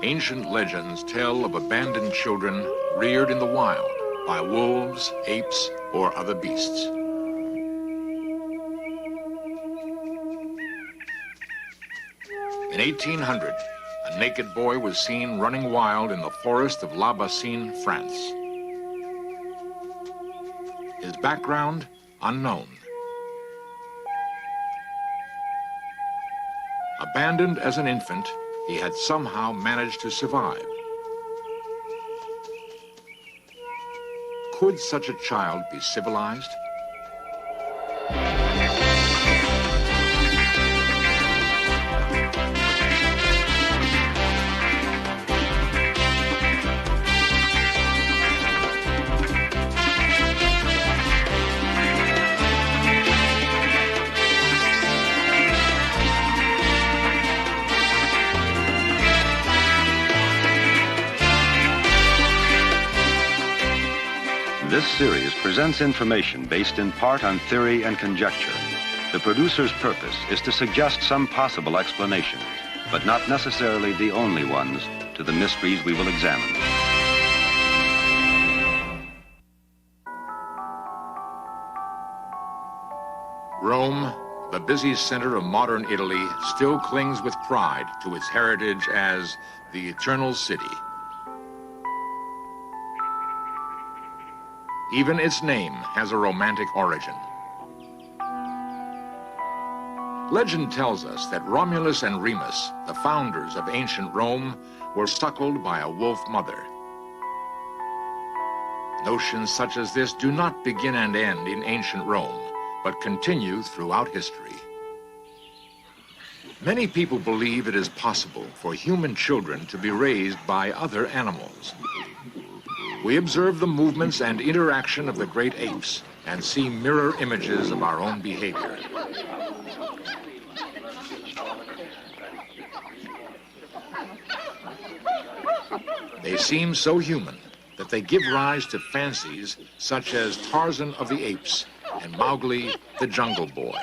Ancient legends tell of abandoned children reared in the wild by wolves, apes, or other beasts. In 1800, a naked boy was seen running wild in the forest of La Bassine, France. His background, unknown. Abandoned as an infant, he had somehow managed to survive. Could such a child be civilized? This series presents information based in part on theory and conjecture. The producer's purpose is to suggest some possible explanations, but not necessarily the only ones, to the mysteries we will examine. Rome, the busy center of modern Italy, still clings with pride to its heritage as the Eternal City. Even its name has a romantic origin. Legend tells us that Romulus and Remus, the founders of ancient Rome, were suckled by a wolf mother. Notions such as this do not begin and end in ancient Rome, but continue throughout history. Many people believe it is possible for human children to be raised by other animals. We observe the movements and interaction of the great apes and see mirror images of our own behavior. They seem so human that they give rise to fancies such as Tarzan of the Apes and Mowgli the Jungle Boy.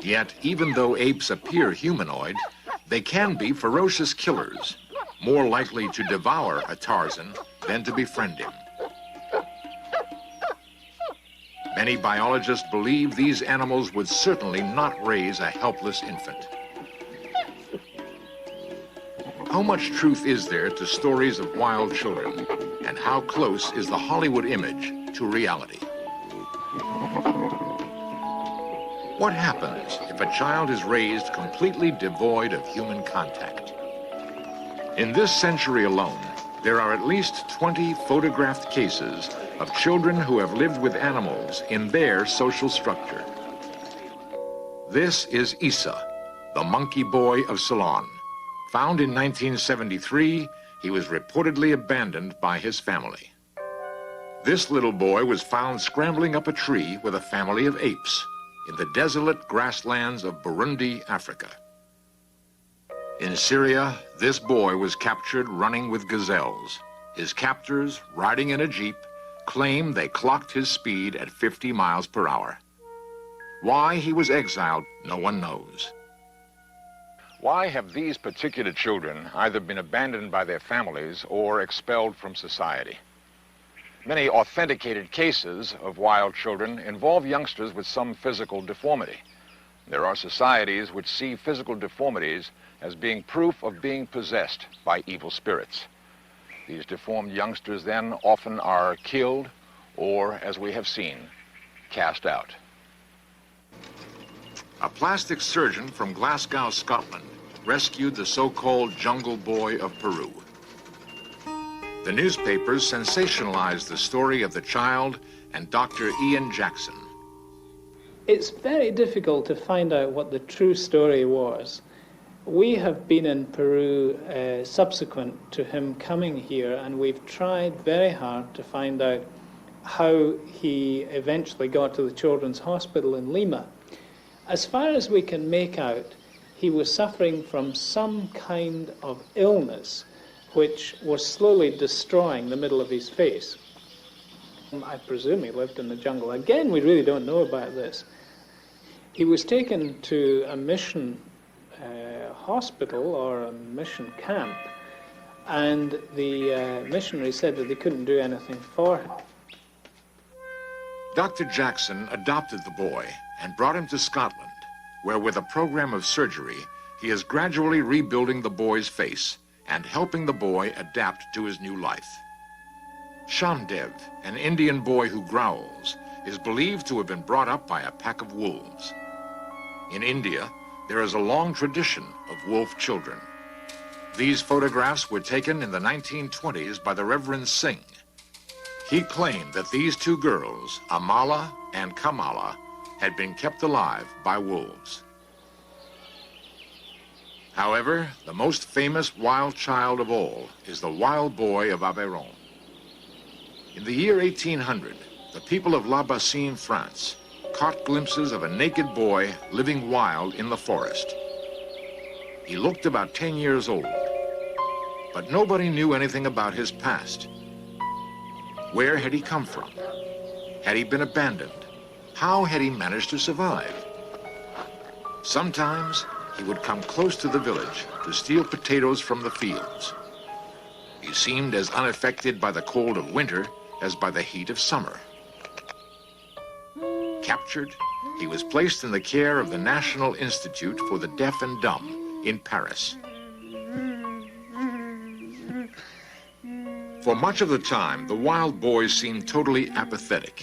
Yet, even though apes appear humanoid, they can be ferocious killers, more likely to devour a Tarzan than to befriend him. Many biologists believe these animals would certainly not raise a helpless infant. How much truth is there to stories of wild children, and how close is the Hollywood image to reality? What happens if a child is raised completely devoid of human contact? In this century alone, there are at least 20 photographed cases of children who have lived with animals in their social structure. This is Issa, the monkey boy of Ceylon. Found in 1973, he was reportedly abandoned by his family. This little boy was found scrambling up a tree with a family of apes in the desolate grasslands of Burundi, Africa. In Syria, this boy was captured running with gazelles. His captors, riding in a jeep, claim they clocked his speed at 50 miles per hour. Why he was exiled, no one knows. Why have these particular children either been abandoned by their families or expelled from society? Many authenticated cases of wild children involve youngsters with some physical deformity. There are societies which see physical deformities as being proof of being possessed by evil spirits. These deformed youngsters then often are killed or, as we have seen, cast out. A plastic surgeon from Glasgow, Scotland, rescued the so-called Jungle Boy of Peru. The newspapers sensationalized the story of the child and Dr. Ian Jackson. It's very difficult to find out what the true story was. We have been in Peru subsequent to him coming here, and we've tried very hard to find out how he eventually got to the Children's Hospital in Lima. As far as we can make out, he was suffering from some kind of illness which was slowly destroying the middle of his face. I presume he lived in the jungle. Again, we really don't know about this. He was taken to a mission hospital or a mission camp, and the missionary said that they couldn't do anything for him. Dr. Jackson adopted the boy and brought him to Scotland, where with a program of surgery, he is gradually rebuilding the boy's face and helping the boy adapt to his new life. Shamdev, an Indian boy who growls, is believed to have been brought up by a pack of wolves. In India, there is a long tradition of wolf children. These photographs were taken in the 1920s by the Reverend Singh. He claimed that these two girls, Amala and Kamala, had been kept alive by wolves. However, the most famous wild child of all is the wild boy of Aveyron. In the year 1800, the people of La Bassine, France, caught glimpses of a naked boy living wild in the forest. He looked about 10 years old, but nobody knew anything about his past. Where had he come from? Had he been abandoned? How had he managed to survive? Sometimes he would come close to the village to steal potatoes from the fields. He seemed as unaffected by the cold of winter as by the heat of summer. Captured, he was placed in the care of the National Institute for the Deaf and Dumb in Paris. For much of the time, the wild boys seemed totally apathetic,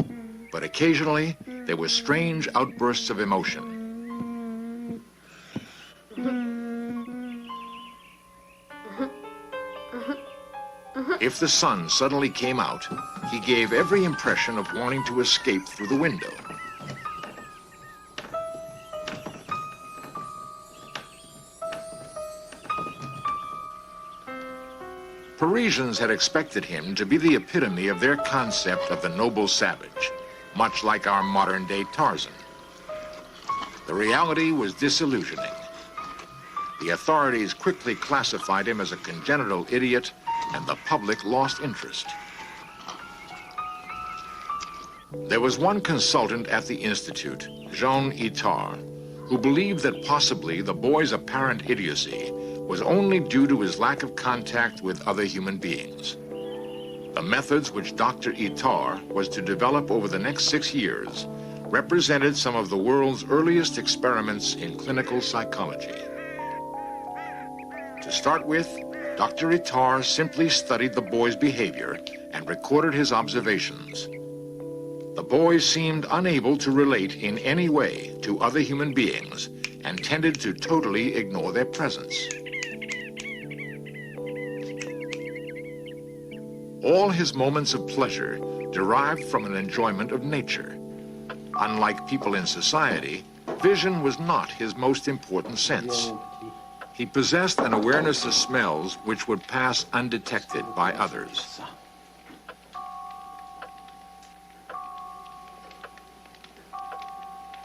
but occasionally there were strange outbursts of emotion. If the sun suddenly came out, he gave every impression of wanting to escape through the window. Parisians had expected him to be the epitome of their concept of the noble savage, much like our modern-day Tarzan. The reality was disillusioning. The authorities quickly classified him as a congenital idiot, and the public lost interest. There was one consultant at the Institute, Jean Itard, who believed that possibly the boy's apparent idiocy was only due to his lack of contact with other human beings. The methods which Dr. Itard was to develop over the next 6 years represented some of the world's earliest experiments in clinical psychology. To start with, Dr. Itard simply studied the boy's behavior and recorded his observations. The boy seemed unable to relate in any way to other human beings and tended to totally ignore their presence. All his moments of pleasure derived from an enjoyment of nature. Unlike people in society, vision was not his most important sense. He possessed an awareness of smells which would pass undetected by others.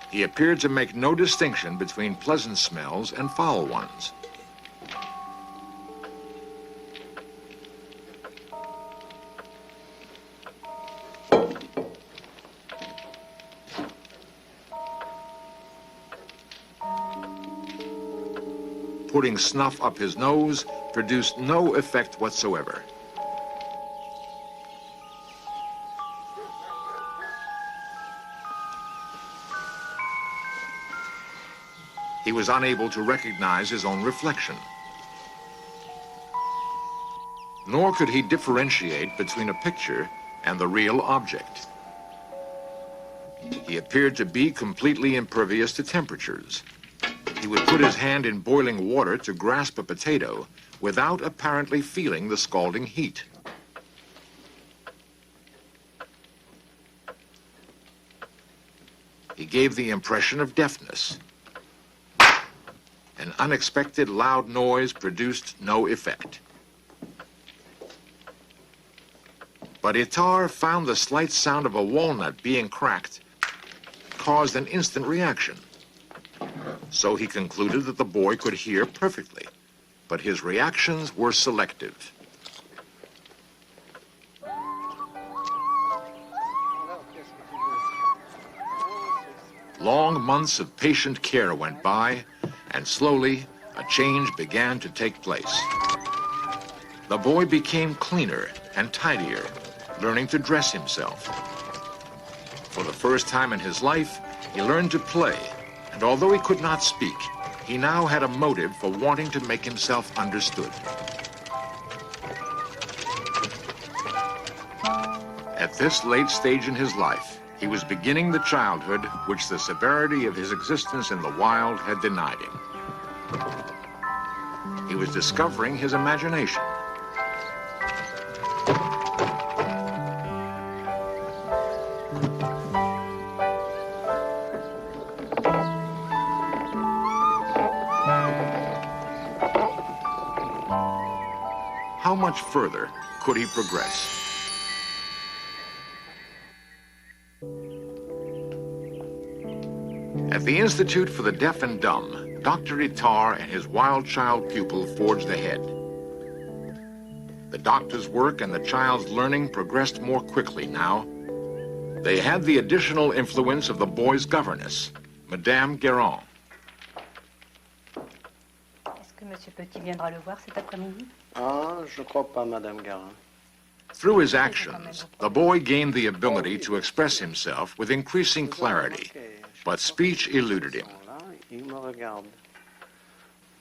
He appeared to make no distinction between pleasant smells and foul ones. Putting snuff up his nose produced no effect whatsoever. He was unable to recognize his own reflection. Nor could he differentiate between a picture and the real object. He appeared to be completely impervious to temperatures. He would put his hand in boiling water to grasp a potato without apparently feeling the scalding heat. He gave the impression of deafness. An unexpected loud noise produced no effect. But Itard found the slight sound of a walnut being cracked caused an instant reaction. So he concluded that the boy could hear perfectly, but his reactions were selective. Long months of patient care went by, and slowly a change began to take place. The boy became cleaner and tidier, learning to dress himself. For the first time in his life, he learned to play, and although he could not speak, he now had a motive for wanting to make himself understood. At this late stage in his life, he was beginning the childhood which the severity of his existence in the wild had denied him. He was discovering his imagination. How much further could he progress? At the Institute for the Deaf and Dumb, Dr. Itard and his wild child pupil forged ahead. The doctor's work and the child's learning progressed more quickly now. They had the additional influence of the boy's governess, Madame Guérin. Est-ce que Monsieur Petit viendra le voir cet après-midi? Ah, je crois pas, Madame Guérin. Through his actions, the boy gained the ability to express himself with increasing clarity, but speech eluded him. Il me regarde.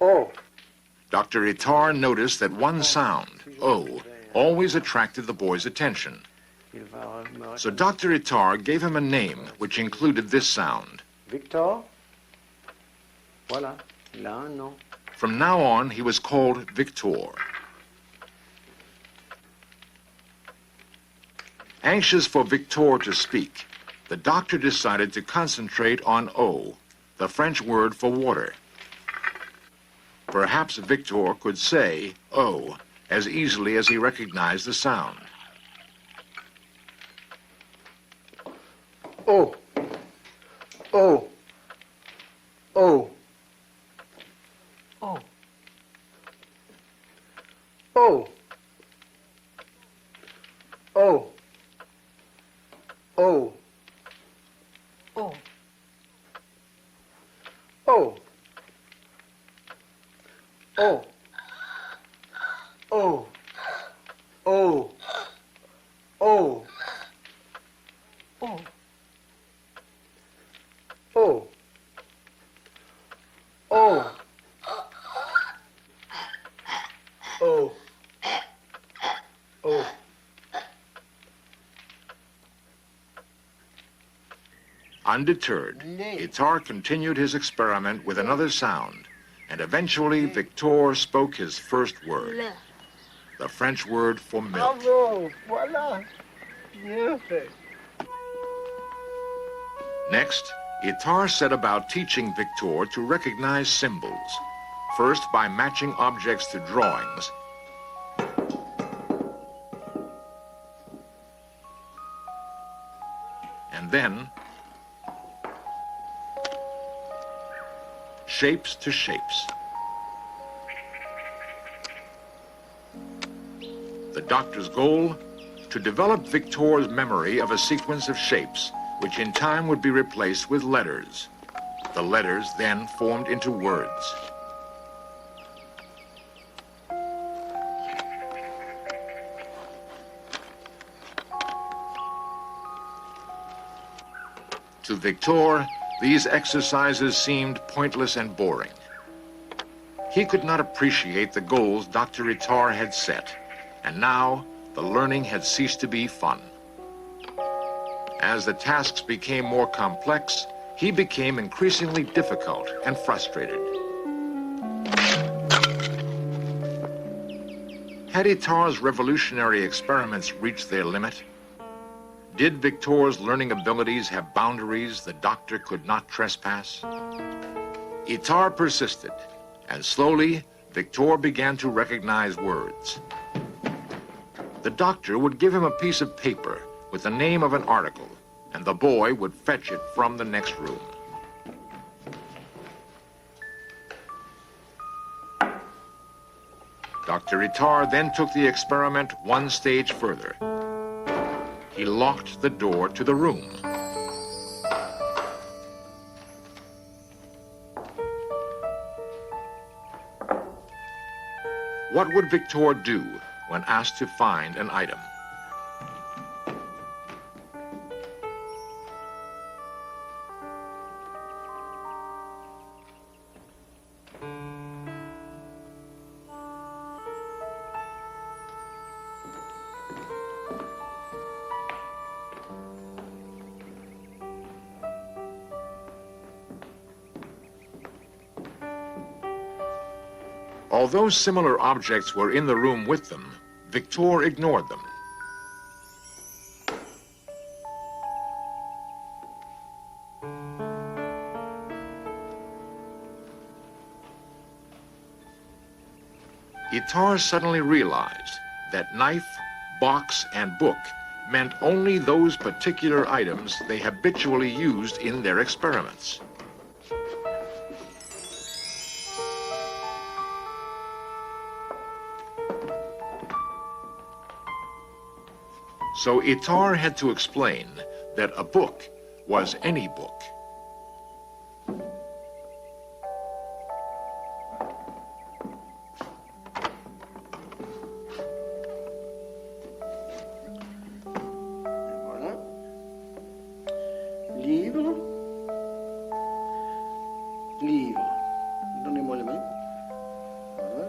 Oh, Dr. Itard noticed that one sound, O, always attracted the boy's attention. il va me So Dr. Itard gave him a name which included this sound. Victor? Voilà, il a un nom. From now on, he was called Victor. Anxious for Victor to speak, the doctor decided to concentrate on eau, the French word for water. Perhaps Victor could say eau as easily as he recognized the sound. Oh, oh, oh, Oh, oh, oh, oh, oh, oh, oh, oh, oh, oh, oh, oh, oh, oh, oh. Undeterred, Itard continued his experiment with another sound, and eventually Victor spoke his first word, the French word for milk. Bravo, voilà, bien fait. Next, Itard set about teaching Victor to recognize symbols, first by matching objects to drawings, and then shapes to shapes. The doctor's goal? To develop Victor's memory of a sequence of shapes, which in time would be replaced with letters. The letters then formed into words. To Victor, these exercises seemed pointless and boring. He could not appreciate the goals Dr. Itard had set, and now the learning had ceased to be fun. As the tasks became more complex, he became increasingly difficult and frustrated. Had Itard's revolutionary experiments reached their limit? Did Victor's learning abilities have boundaries the doctor could not trespass? Itard persisted, and slowly, Victor began to recognize words. The doctor would give him a piece of paper with the name of an article, and the boy would fetch it from the next room. Dr. Itard then took the experiment one stage further. He locked the door to the room. What would Victor do when asked to find an item? Although similar objects were in the room with them, Victor ignored them. Itard suddenly realized that knife, box, and book meant only those particular items they habitually used in their experiments. So Itard had to explain that a book was any book. Voilà. Livre. Livre. Donnez-moi les mains. Voilà.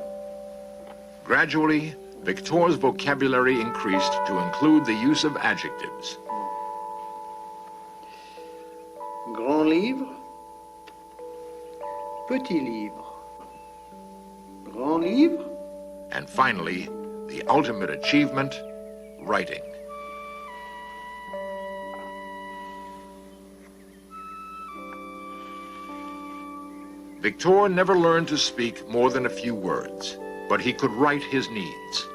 Gradually, Victor's vocabulary increased to include the use of adjectives. Grand livre. Petit livre. Grand livre. And finally, the ultimate achievement, writing. Victor never learned to speak more than a few words, but he could write his needs.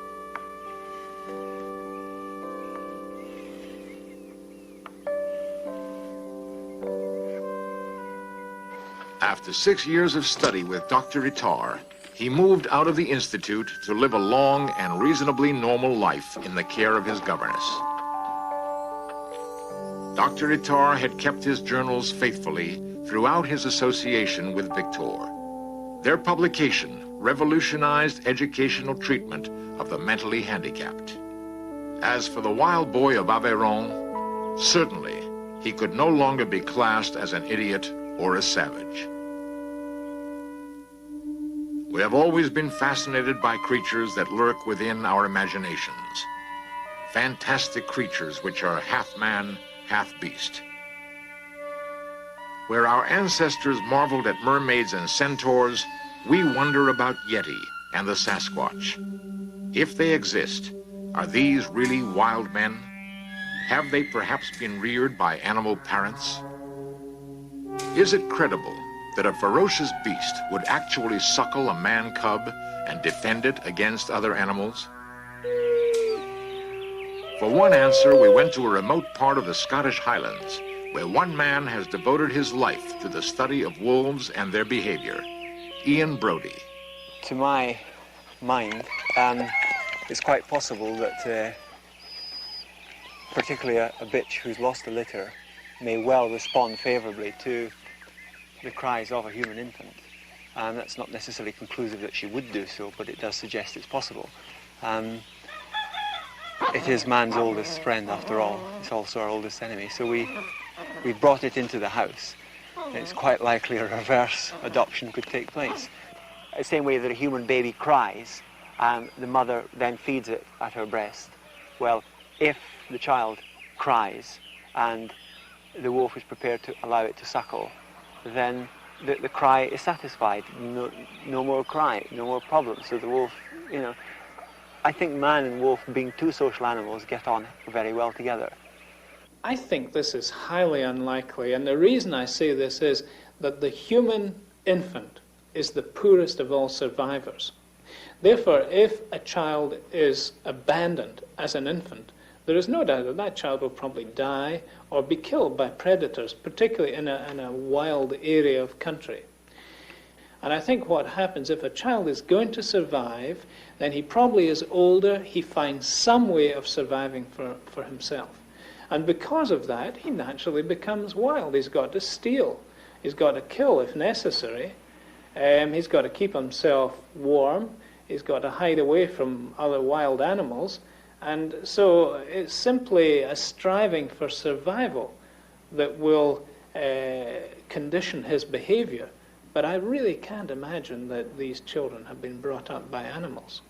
After 6 years of study with Dr. Itard, he moved out of the Institute to live a long and reasonably normal life in the care of his governess. Dr. Itard had kept his journals faithfully throughout his association with Victor. Their publication revolutionized educational treatment of the mentally handicapped. As for the wild boy of Aveyron, certainly he could no longer be classed as an idiot or a savage. We have always been fascinated by creatures that lurk within our imaginations. Fantastic creatures which are half man, half beast. Where our ancestors marveled at mermaids and centaurs, we wonder about Yeti and the Sasquatch. If they exist, are these really wild men? Have they perhaps been reared by animal parents? Is it credible that a ferocious beast would actually suckle a man cub and defend it against other animals? For one answer, we went to a remote part of the Scottish Highlands, where one man has devoted his life to the study of wolves and their behavior. Ian Brody. To my mind, it's quite possible that particularly a bitch who's lost a litter may well respond favourably to the cries of a human infant. And that's not necessarily conclusive that she would do so, but it does suggest it's possible. It is man's oldest friend, after all. It's also our oldest enemy. So we brought it into the house. It's quite likely a reverse adoption could take place. The same way that a human baby cries, the mother then feeds it at her breast. Well, if the child cries and the wolf is prepared to allow it to suckle, then the cry is satisfied. No more cry, no more problems. So the wolf, I think man and wolf, being two social animals, get on very well together. I think this is highly unlikely, and the reason I say this is that the human infant is the poorest of all survivors. Therefore, if a child is abandoned as an infant, there is no doubt that that child will probably die or be killed by predators, particularly in a wild area of country. And I think what happens, if a child is going to survive, then he probably is older, he finds some way of surviving for himself. And because of that, he naturally becomes wild. He's got to steal. He's got to kill if necessary. He's got to keep himself warm. He's got to hide away from other wild animals. And so it's simply a striving for survival that will condition his behavior. But I really can't imagine that these children have been brought up by animals.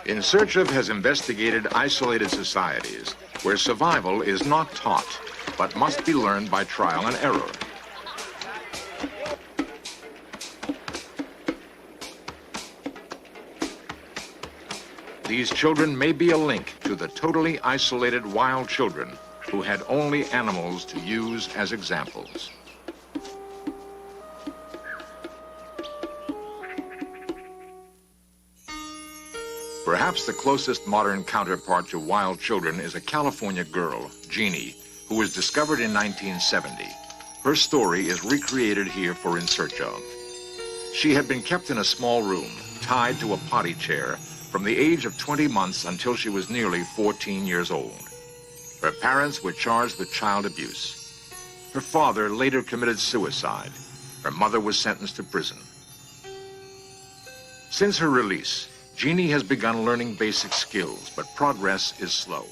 In Search Of has investigated isolated societies where survival is not taught, but must be learned by trial and error. These children may be a link to the totally isolated wild children who had only animals to use as examples. Perhaps the closest modern counterpart to wild children is a California girl, Jeannie, who was discovered in 1970. Her story is recreated here for In Search Of. She had been kept in a small room, tied to a potty chair, from the age of 20 months until she was nearly 14 years old. Her parents were charged with child abuse. Her father later committed suicide. Her mother was sentenced to prison. Since her release, Jeannie has begun learning basic skills, but progress is slow.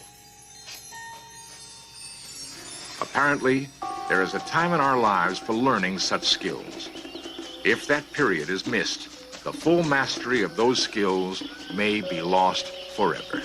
Apparently, there is a time in our lives for learning such skills. If that period is missed, the full mastery of those skills may be lost forever.